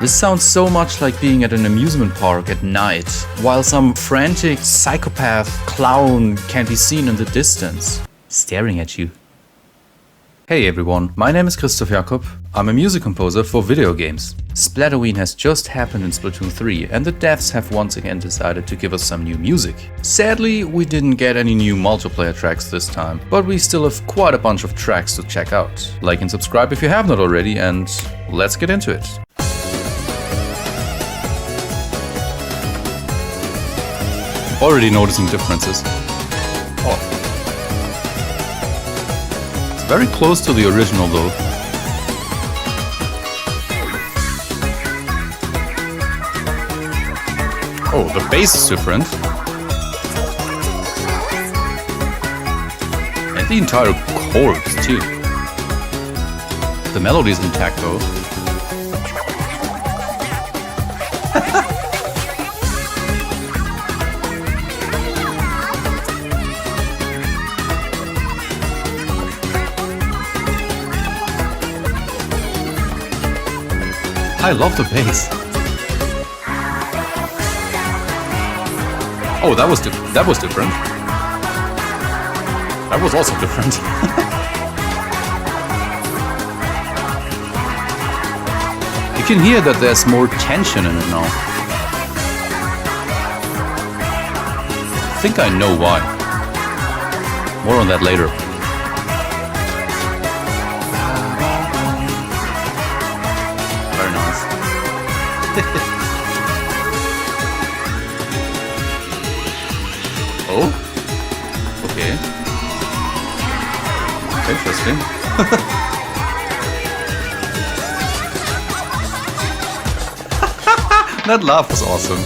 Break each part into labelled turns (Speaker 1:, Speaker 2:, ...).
Speaker 1: This sounds so much like being at an amusement park at night, while some frantic psychopath clown can be seen in the distance, staring at you. Hey everyone, my name is Christoph Jakob. I'm a music composer for video games. Splatoween has just happened in Splatoon 3 and the devs have once again decided to give us some new music. Sadly, we didn't get any new multiplayer tracks this time, but we still have quite a bunch of tracks to check out. Like and subscribe if you have not already, and let's get into it. Already noticing differences. Oh. Very close to the original though. Oh, the bass is different. And the entire chords too. The melody is intact though. I love the bass. Oh, that was different. That was also different. You can hear that there's more tension in it now. I think I know why. More on that later. Oh? Okay. Interesting. That laugh was awesome.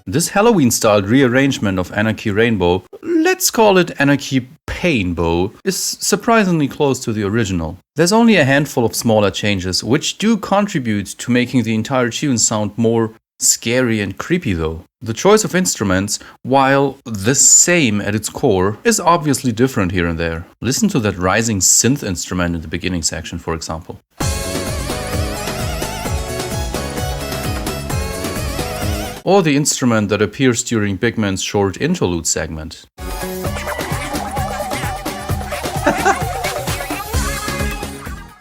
Speaker 1: This Halloween-styled rearrangement of Anarchy Rainbow, let's call it Anarchy Painbow, is surprisingly close to the original. There's only a handful of smaller changes, which do contribute to making the entire tune sound more scary and creepy though. The choice of instruments, while the same at its core, is obviously different here and there. Listen to that rising synth instrument in the beginning section, for example. Or the instrument that appears during Big Man's short interlude segment.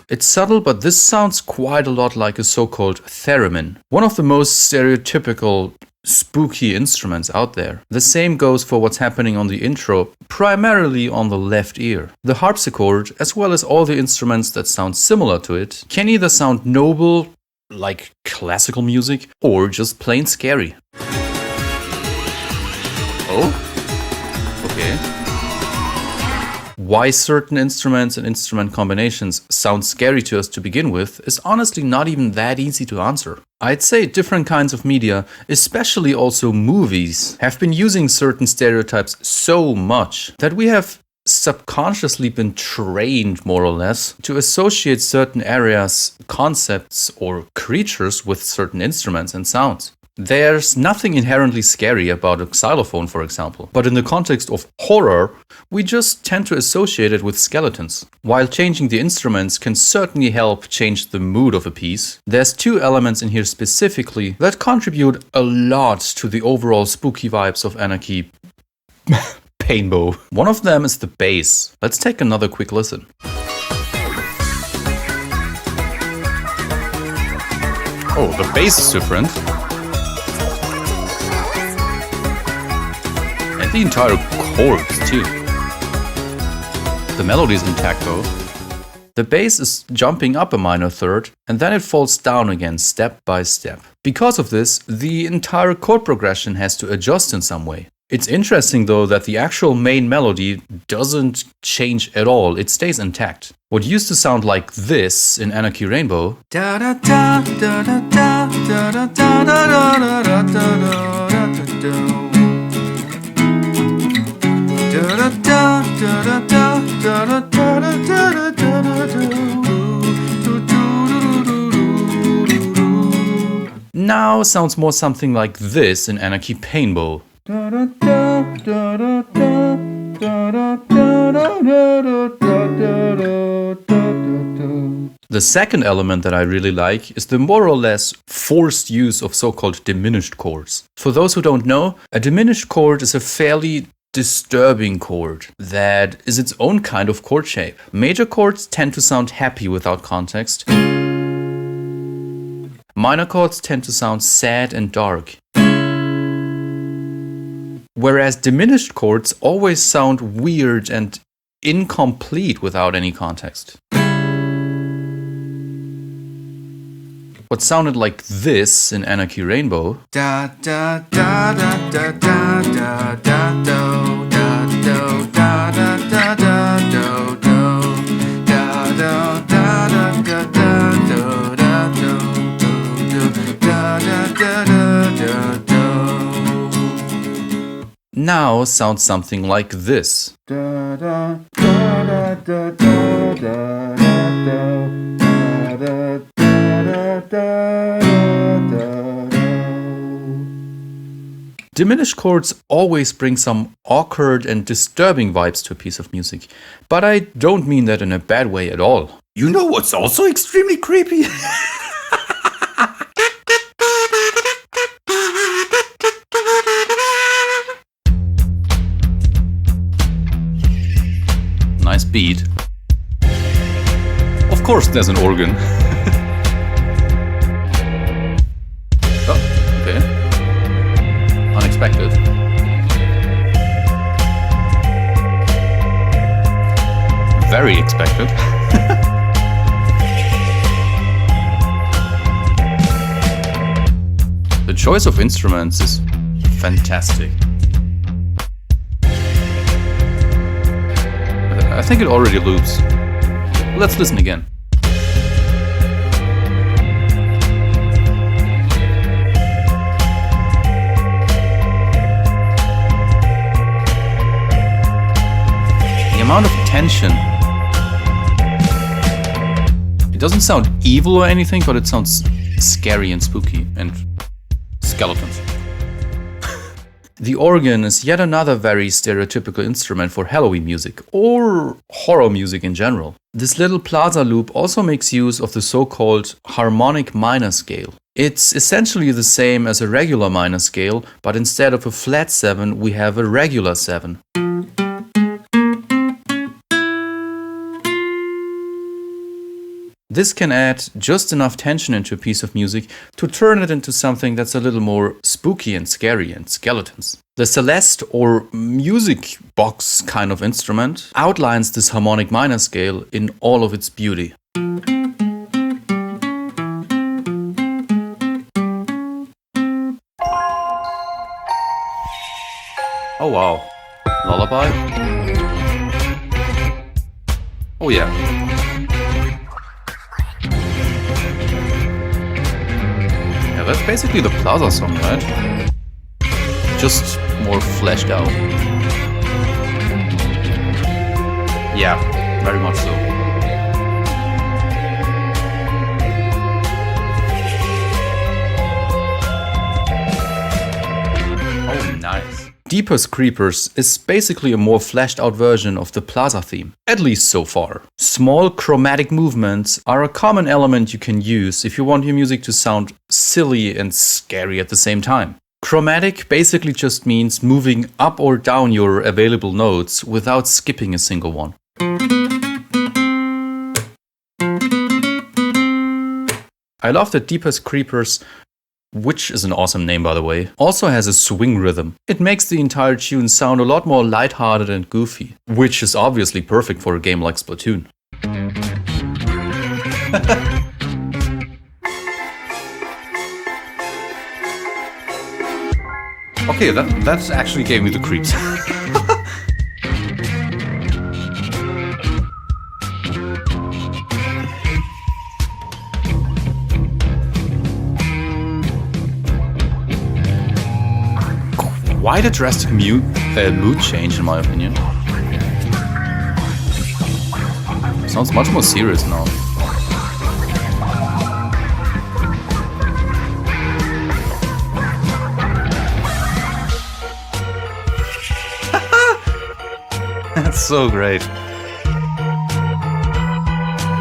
Speaker 1: It's subtle, but this sounds quite a lot like a so-called theremin, one of the most stereotypical spooky instruments out there. The same goes for what's happening on the intro, primarily on the left ear. The harpsichord, as well as all the instruments that sound similar to it, can either sound noble, like classical music, or just plain scary. Oh? Okay. Why certain instruments and instrument combinations sound scary to us to begin with is honestly not even that easy to answer. I'd say different kinds of media, especially also movies, have been using certain stereotypes so much that we have subconsciously been trained, more or less, to associate certain areas, concepts, or creatures with certain instruments and sounds. There's nothing inherently scary about a xylophone, for example, but in the context of horror, we just tend to associate it with skeletons. While changing the instruments can certainly help change the mood of a piece, there's two elements in here specifically that contribute a lot to the overall spooky vibes of Anarchy Painbow. One of them is the bass. Let's take another quick listen. Oh, the bass is different. And the entire chords too. The melody is intact though. The bass is jumping up a minor third and then it falls down again step by step. Because of this, the entire chord progression has to adjust in some way. It's interesting though that the actual main melody doesn't change at all, it stays intact. What used to sound like this in Anarchy Rainbow now sounds more something like this in Anarchy Painbow. The second element that I really like is the more or less forced use of so-called diminished chords. For those who don't know, a diminished chord is a fairly disturbing chord that is its own kind of chord shape. Major chords tend to sound happy without context. Minor chords tend to sound sad and dark. Whereas diminished chords always sound weird and incomplete without any context. What sounded like this in Anarchy Rainbow
Speaker 2: da da da da da da da da do da do da da da da do do da da da da da da do da do do da da da da do.
Speaker 1: now sounds something like this.
Speaker 2: Da da da da da da da da.
Speaker 1: Diminished chords always bring some awkward and disturbing vibes to a piece of music, but I don't mean that in a bad way at all.
Speaker 2: You know what's also extremely creepy?
Speaker 1: Nice beat. Of course there's an organ. Oh, okay. Unexpected. Very expected. The choice of instruments is fantastic. I think it already loops. Let's listen again. The amount of tension. It doesn't sound evil or anything, but it sounds scary and spooky and skeletons. The organ is yet another very stereotypical instrument for Halloween music, or horror music in general. This little plaza loop also makes use of the so-called harmonic minor scale. It's essentially the same as a regular minor scale, but instead of a flat 7, we have a regular 7. This can add just enough tension into a piece of music to turn it into something that's a little more spooky and scary and skeletons. The Celeste or music box kind of instrument outlines this harmonic minor scale in all of its beauty. Oh wow. Lullaby? Oh yeah. That's basically the Plaza song, right? Just more fleshed out. Yeah, very much so. Oh, nice. Deeper's Creepers is basically a more fleshed out version of the Plaza theme, at least so far. Small chromatic movements are a common element you can use if you want your music to sound silly and scary at the same time. Chromatic basically just means moving up or down your available notes without skipping a single one. I love that Deeper's Creepers, which is an awesome name by the way, also has a swing rhythm. It makes the entire tune sound a lot more lighthearted and goofy, which is obviously perfect for a game like Splatoon. Okay, that actually gave me the creeps. Quite a drastic mood change in my opinion. Sounds much more serious now. That's so great.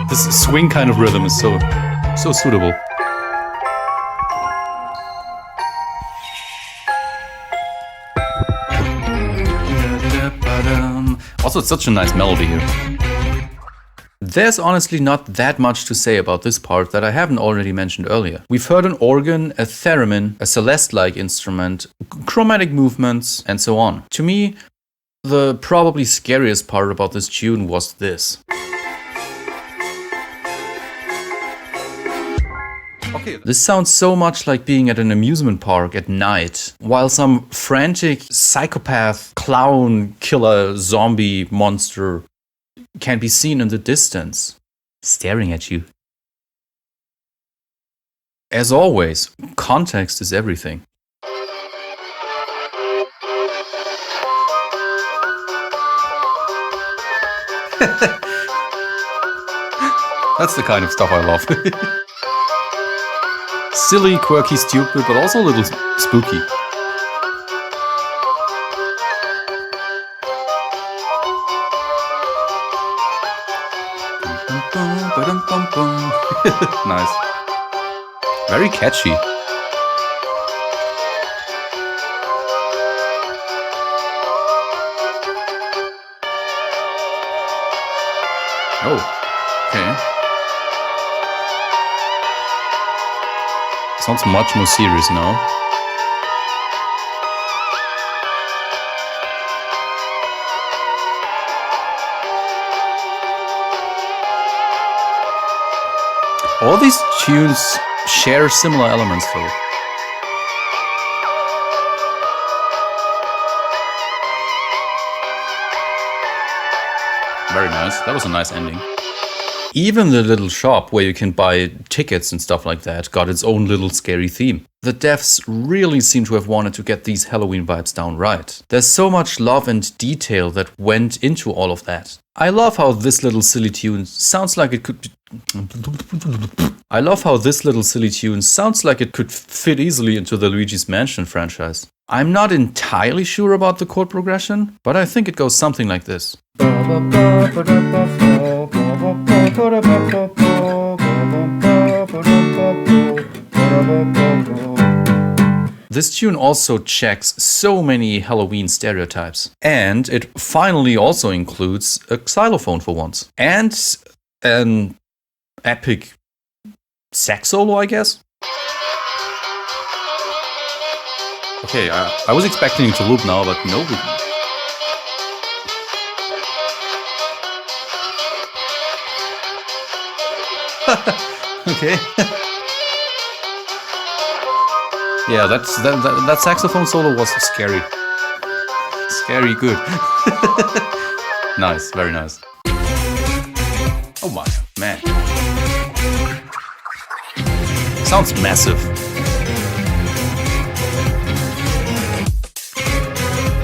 Speaker 1: The This swing kind of rhythm is so suitable. Also, it's such a nice melody here. There's honestly not that much to say about this part that I haven't already mentioned earlier. We've heard an organ, a theremin, a celeste-like instrument, chromatic movements, and so on. To me, the probably scariest part about this tune was this. Okay. This sounds so much like being at an amusement park at night, while some frantic psychopath, clown, killer, zombie monster can be seen in the distance, staring at you. As always, context is everything. That's the kind of stuff I love. Silly, quirky, stupid, but also a little spooky. Nice. Very catchy. Oh, okay. Sounds much more serious now. All these tunes share similar elements though. Very nice. That was a nice ending. Even the little shop where you can buy tickets and stuff like that got its own little scary theme. The devs really seem to have wanted to get these Halloween vibes down right. There's so much love and detail that went into all of that. I love how this little silly tune sounds like it could be... I love how this little silly tune sounds like it could fit easily into the Luigi's Mansion franchise. I'm not entirely sure about the chord progression, but I think it goes something like this. This tune also checks so many Halloween stereotypes. And it finally also includes a xylophone for once. And an epic sax solo, I guess? Okay, I was expecting it to loop now, but no. Okay. Yeah, that saxophone solo was scary. Scary good. Nice, very nice. Oh my man. Sounds massive.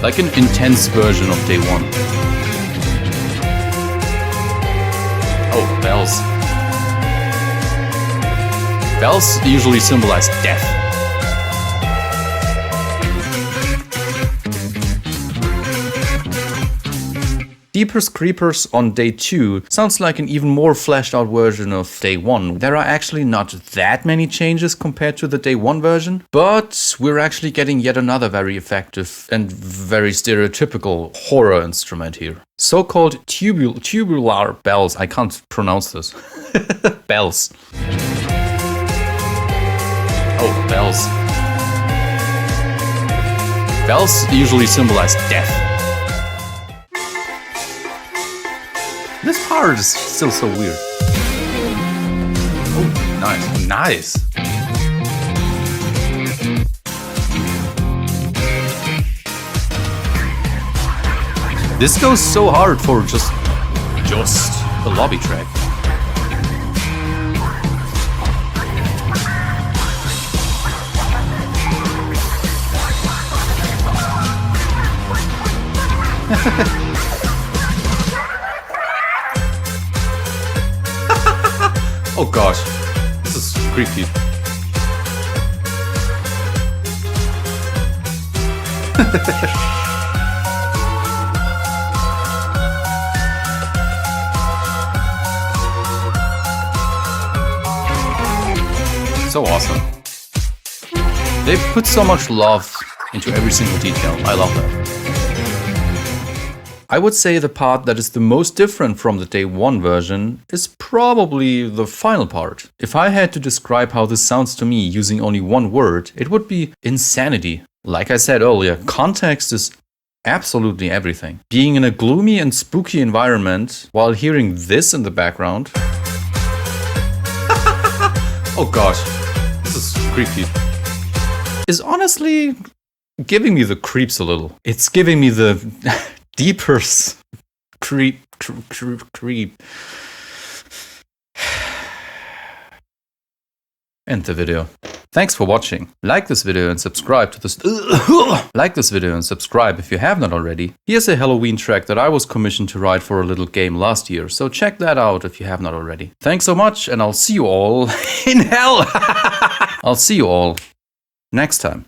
Speaker 1: Like an intense version of Day One. Oh, bells. Bells usually symbolize death. Deepers Creepers on Day 2 sounds like an even more fleshed out version of Day 1. There are actually not that many changes compared to the Day 1 version, but we're actually getting yet another very effective and very stereotypical horror instrument here. So-called tubular bells. I can't pronounce this. Bells. Oh, bells. Bells usually symbolize death. This part is still so weird. Oh, nice. Nice. This goes so hard for just a lobby track. Oh gosh, this is creepy. So awesome. They put so much love into every single detail. I love that. I would say the part that is the most different from the day one version is probably the final part. If I had to describe how this sounds to me using only one word, it would be insanity. Like I said earlier, context is absolutely everything. Being in a gloomy and spooky environment while hearing this in the background. Oh gosh, this is creepy. Is honestly giving me the creeps a little. It's giving me the deeper creep. End the video. Thanks for watching. Like this video and subscribe to this. Like this video and subscribe if you have not already. Here's a Halloween track that I was commissioned to write for a little game last year, so check that out if you have not already. Thanks so much, and I'll see you all in hell. I'll see you all next time.